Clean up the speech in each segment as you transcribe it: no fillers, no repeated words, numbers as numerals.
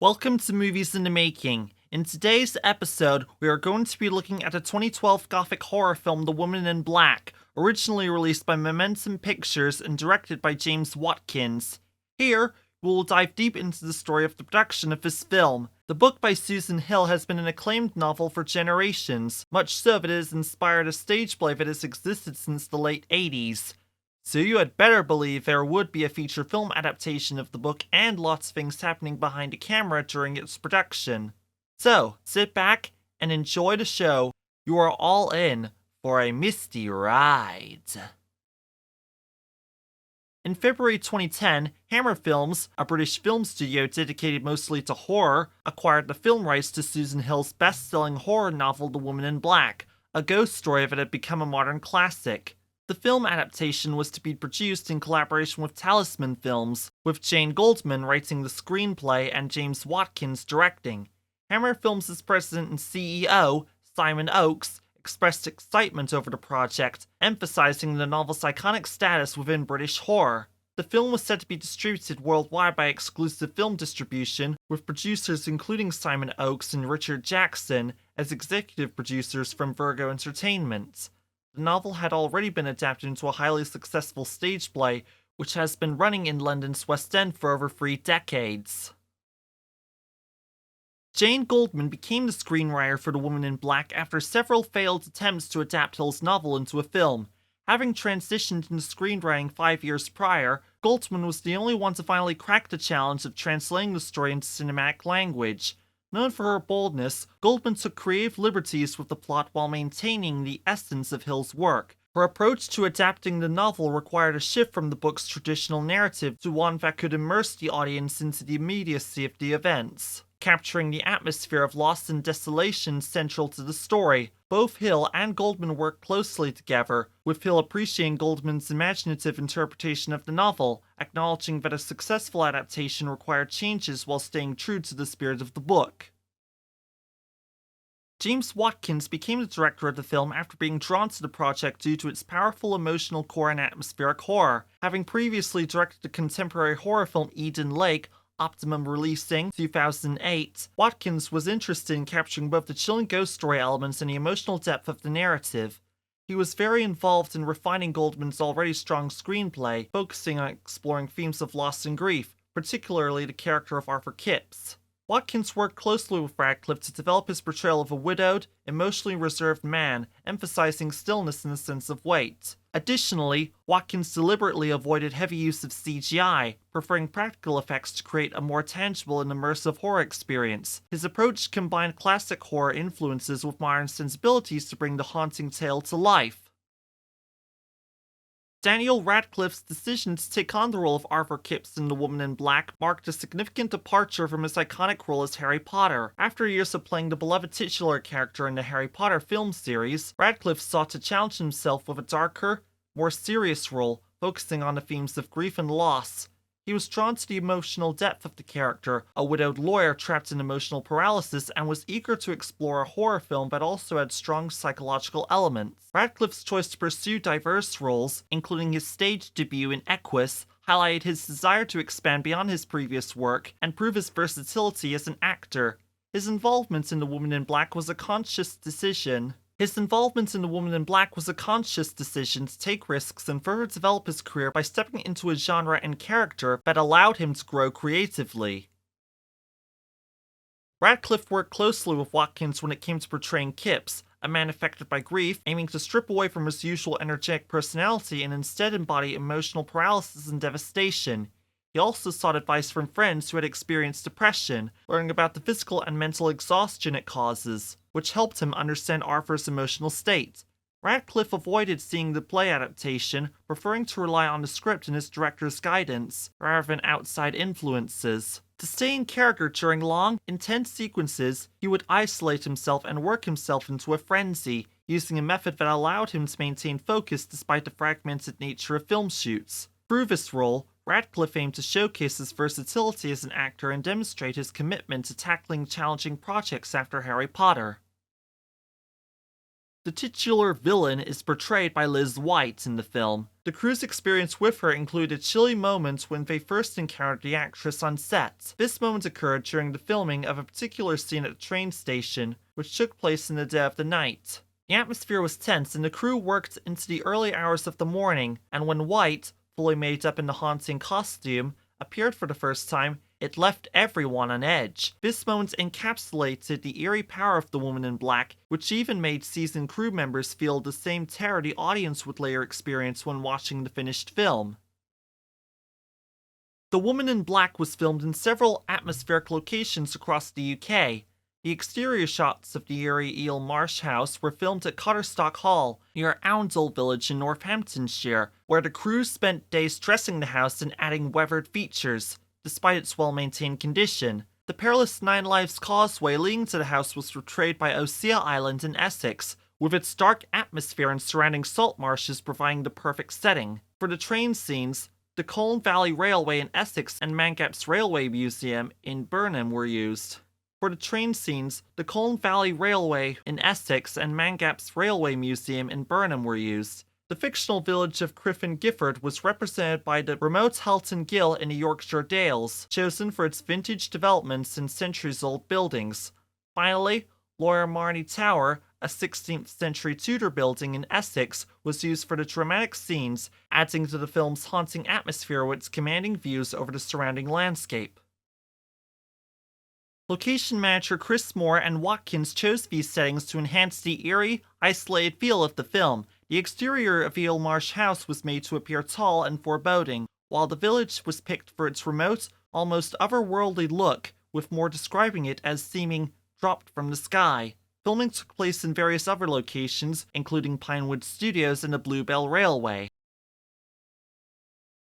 Welcome to Movies in the Making. In today's episode, we are going to be looking at a 2012 gothic horror film, The Woman in Black, originally released by Momentum Pictures and directed by James Watkins. Here, we will dive deep into the story of the production of this film. The book by Susan Hill has been an acclaimed novel for generations, much so that it has inspired a stage play that has existed since the late 80s. So you had better believe there would be a feature film adaptation of the book and lots of things happening behind the camera during its production. So, sit back and enjoy the show. You are all in for a misty ride. In February 2010, Hammer Films, a British film studio dedicated mostly to horror, acquired the film rights to Susan Hill's best-selling horror novel The Woman in Black, a ghost story that had become a modern classic. The film adaptation was to be produced in collaboration with Talisman Films, with Jane Goldman writing the screenplay and James Watkins directing. Hammer Films' president and CEO, Simon Oakes, expressed excitement over the project, emphasizing the novel's iconic status within British horror. The film was said to be distributed worldwide by Exclusive Film Distribution, with producers including Simon Oakes and Richard Jackson as executive producers from Virgo Entertainment. The novel had already been adapted into a highly successful stage play, which has been running in London's West End for over 3 decades. Jane Goldman became the screenwriter for The Woman in Black after several failed attempts to adapt Hill's novel into a film. Having transitioned into screenwriting 5 years prior, Goldman was the only one to finally crack the challenge of translating the story into cinematic language. Known for her boldness, Goldman took creative liberties with the plot while maintaining the essence of Hill's work. Her approach to adapting the novel required a shift from the book's traditional narrative to one that could immerse the audience into the immediacy of the events, capturing the atmosphere of loss and desolation central to the story. Both Hill and Goldman worked closely together, with Hill appreciating Goldman's imaginative interpretation of the novel, acknowledging that a successful adaptation required changes while staying true to the spirit of the book. James Watkins became the director of the film after being drawn to the project due to its powerful emotional core and atmospheric horror. Having previously directed the contemporary horror film Eden Lake, Optimum releasing 2008, Watkins was interested in capturing both the chilling ghost story elements and the emotional depth of the narrative. He was very involved in refining Goldman's already strong screenplay, focusing on exploring themes of loss and grief, particularly the character of Arthur Kipps. Watkins worked closely with Radcliffe to develop his portrayal of a widowed, emotionally reserved man, emphasizing stillness and a sense of weight. Additionally, Watkins deliberately avoided heavy use of CGI, preferring practical effects to create a more tangible and immersive horror experience. His approach combined classic horror influences with modern sensibilities to bring the haunting tale to life. Daniel Radcliffe's decision to take on the role of Arthur Kipps in The Woman in Black marked a significant departure from his iconic role as Harry Potter. After years of playing the beloved titular character in the Harry Potter film series, Radcliffe sought to challenge himself with a darker, more serious role, focusing on the themes of grief and loss. He was drawn to the emotional depth of the character, a widowed lawyer trapped in emotional paralysis, and was eager to explore a horror film that also had strong psychological elements. Radcliffe's choice to pursue diverse roles, including his stage debut in Equus, highlighted his desire to expand beyond his previous work and prove his versatility as an actor. His involvement in The Woman in Black was a conscious decision. to take risks and further develop his career by stepping into a genre and character that allowed him to grow creatively. Radcliffe worked closely with Watkins when it came to portraying Kipps, a man affected by grief, aiming to strip away from his usual energetic personality and instead embody emotional paralysis and devastation. He also sought advice from friends who had experienced depression, learning about the physical and mental exhaustion it causes, which helped him understand Arthur's emotional state. Radcliffe avoided seeing the play adaptation, preferring to rely on the script and his director's guidance, rather than outside influences. To stay in character during long, intense sequences, he would isolate himself and work himself into a frenzy, using a method that allowed him to maintain focus despite the fragmented nature of film shoots. Through this role, Radcliffe aimed to showcase his versatility as an actor and demonstrate his commitment to tackling challenging projects after Harry Potter. The titular villain is portrayed by Liz White in the film. The crew's experience with her included chilly moments when they first encountered the actress on set. This moment occurred during the filming of a particular scene at the train station, which took place in the dead of the night. The atmosphere was tense and the crew worked into the early hours of the morning, and when White, fully made up in the haunting costume, appeared for the first time, it left everyone on edge. This moment encapsulated the eerie power of the woman in black, which even made seasoned crew members feel the same terror the audience would later experience when watching the finished film. The Woman in Black was filmed in several atmospheric locations across the UK. The exterior shots of the eerie Eel Marsh house were filmed at Cotterstock Hall, near Oundle village in Northamptonshire, where the crew spent days dressing the house and adding weathered features, despite its well-maintained condition. The perilous Nine Lives Causeway leading to the house was portrayed by Osea Island in Essex, with its dark atmosphere and surrounding salt marshes providing the perfect setting. For the train scenes, the Colne Valley Railway in Essex and Mangaps Railway Museum in Burnham were used. For the train scenes, the Colne Valley Railway in Essex and Mangaps Railway Museum in Burnham were used. The fictional village of Criffin Gifford was represented by the remote Halton Gill in the Yorkshire Dales, chosen for its vintage developments and centuries-old buildings. Finally, Lawyer Marney Tower, a 16th century Tudor building in Essex, was used for the dramatic scenes, adding to the film's haunting atmosphere with its commanding views over the surrounding landscape. Location manager Chris Moore and Watkins chose these settings to enhance the eerie, isolated feel of the film. The exterior of Eel Marsh House was made to appear tall and foreboding, while the village was picked for its remote, almost otherworldly look, with Moore describing it as seeming dropped from the sky. Filming took place in various other locations, including Pinewood Studios and the Bluebell Railway.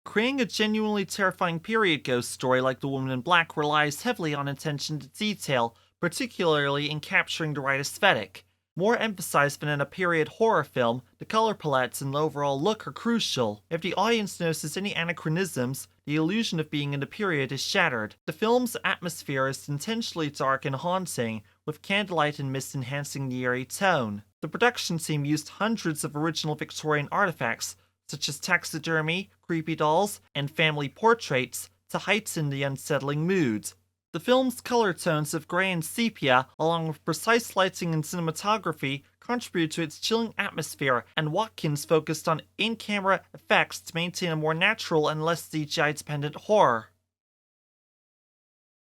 Creating a genuinely terrifying period ghost story like The Woman in Black relies heavily on attention to detail, particularly in capturing the right aesthetic. More emphasized than in a period horror film, the color palettes and the overall look are crucial. If the audience notices any anachronisms, the illusion of being in the period is shattered. The film's atmosphere is intentionally dark and haunting, with candlelight and mist enhancing the eerie tone. The production team used hundreds of original Victorian artifacts, such as taxidermy, creepy dolls, and family portraits, to heighten the unsettling mood. The film's color tones of grey and sepia, along with precise lighting and cinematography, contribute to its chilling atmosphere, and Watkins focused on in-camera effects to maintain a more natural and less CGI-dependent horror.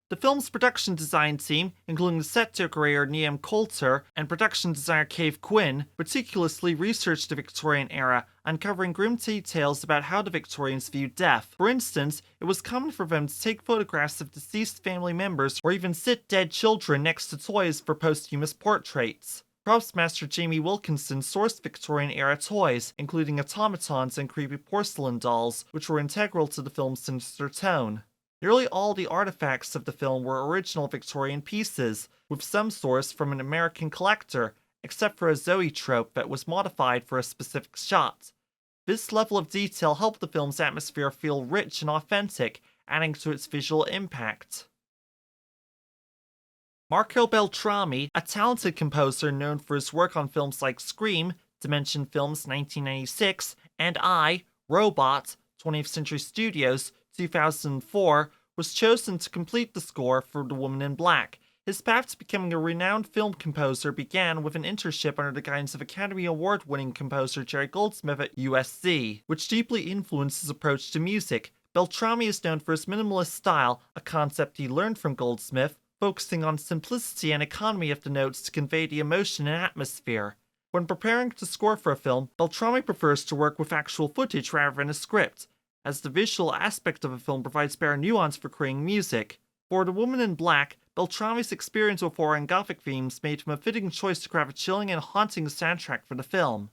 The film's production design team, including the set decorator Niamh Coulter and production designer Cave Quinn, meticulously researched the Victorian era, uncovering grim details about how the Victorians viewed death. For instance, it was common for them to take photographs of deceased family members or even sit dead children next to toys for posthumous portraits. Props master Jamie Wilkinson sourced Victorian-era toys, including automatons and creepy porcelain dolls, which were integral to the film's sinister tone. Nearly all the artifacts of the film were original Victorian pieces, with some sourced from an American collector, except for a zoetrope that was modified for a specific shot. This level of detail helped the film's atmosphere feel rich and authentic, adding to its visual impact. Marco Beltrami, a talented composer known for his work on films like Scream, Dimension Films 1996, and I, Robot, 20th Century Studios, 2004, was chosen to complete the score for The Woman in Black. His path to becoming a renowned film composer began with an internship under the guidance of Academy Award-winning composer Jerry Goldsmith at USC, which deeply influenced his approach to music. Beltrami is known for his minimalist style, a concept he learned from Goldsmith, focusing on simplicity and economy of the notes to convey the emotion and atmosphere. When preparing to score for a film, Beltrami prefers to work with actual footage rather than a script, as the visual aspect of a film provides better nuance for creating music. For The Woman in Black, Beltrami's experience with horror and gothic themes made him a fitting choice to craft a chilling and haunting soundtrack for the film.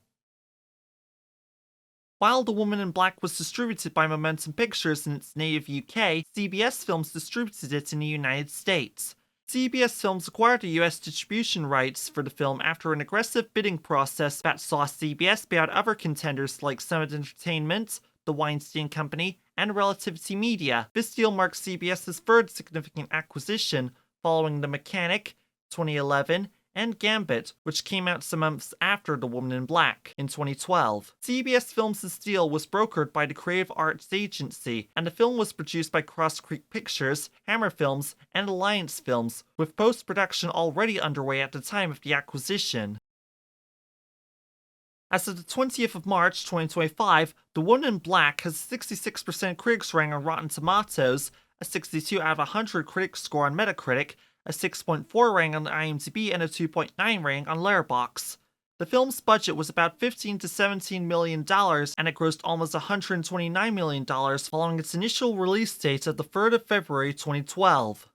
While The Woman in Black was distributed by Momentum Pictures in its native UK, CBS Films distributed it in the United States. CBS Films acquired the US distribution rights for the film after an aggressive bidding process that saw CBS buy out other contenders like Summit Entertainment, The Weinstein Company, and Relativity Media. This deal marks CBS's third significant acquisition, following The Mechanic, 2011, and Gambit, which came out some months after The Woman in Black in 2012. CBS Films' deal was brokered by the Creative Arts Agency, and the film was produced by Cross Creek Pictures, Hammer Films, and Alliance Films, with post-production already underway at the time of the acquisition. As of the 20th of March 2025, The Woman in Black has a 66% critics rating on Rotten Tomatoes, a 62 out of 100 critics score on Metacritic, a 6.4 rating on IMDb, and a 2.9 rating on Letterboxd. The film's budget was about $15 to $17 million, and it grossed almost $129 million following its initial release date of the 3rd of February 2012.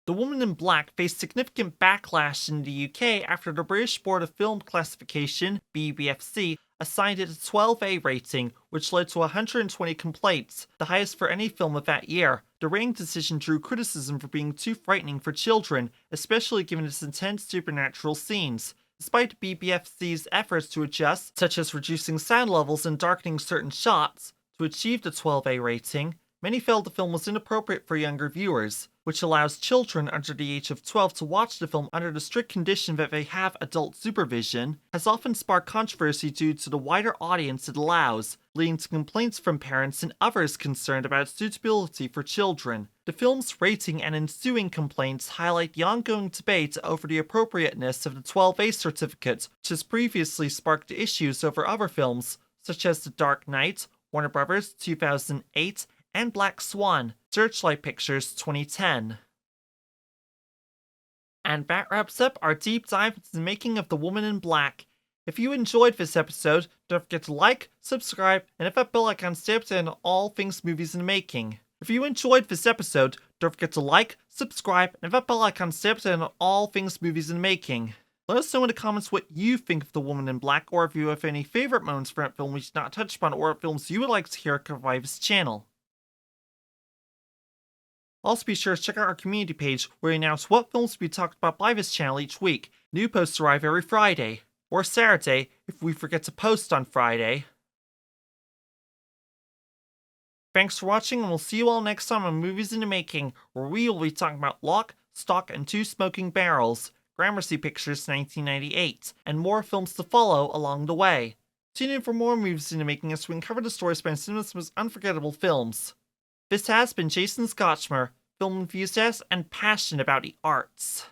The Woman in Black faced significant backlash in the UK after the British Board of Film Classification, BBFC, assigned it a 12A rating, which led to 120 complaints, the highest for any film of that year. The rating decision drew criticism for being too frightening for children, especially given its intense supernatural scenes. Despite BBFC's efforts to adjust, such as reducing sound levels and darkening certain shots, to achieve the 12A rating, many felt the film was inappropriate for younger viewers, which allows children under the age of 12 to watch the film under the strict condition that they have adult supervision, has often sparked controversy due to the wider audience it allows, leading to complaints from parents and others concerned about suitability for children. The film's rating and ensuing complaints highlight the ongoing debate over the appropriateness of the 12A certificate, which has previously sparked issues over other films, such as The Dark Knight, Warner Bros. 2008, and Black Swan, Searchlight Pictures 2010. And that wraps up our deep dive into the making of The Woman in Black. If you enjoyed this episode, don't forget to like, subscribe, and hit that bell icon to stay up to date on all things movies in the making. If you enjoyed this episode, don't forget to like, subscribe, and hit that bell icon to stay up to date on all things movies in the making. Let us know in the comments what you think of The Woman in Black, or if you have any favorite moments from that film we did not touch upon, or films you would like to hear covered by this channel. Also be sure to check out our community page where we announce what films will be talked about by this channel each week. New posts arrive every Friday, or Saturday if we forget to post on Friday. Thanks for watching, and we'll see you all next time on Movies in the Making, where we will be talking about Lock, Stock, and Two Smoking Barrels, Gramercy Pictures 1998, and more films to follow along the way. Tune in for more Movies in the Making as we uncover the stories behind cinema's most unforgettable films. This has been Jason Scotchmer, film enthusiast and passionate about the arts.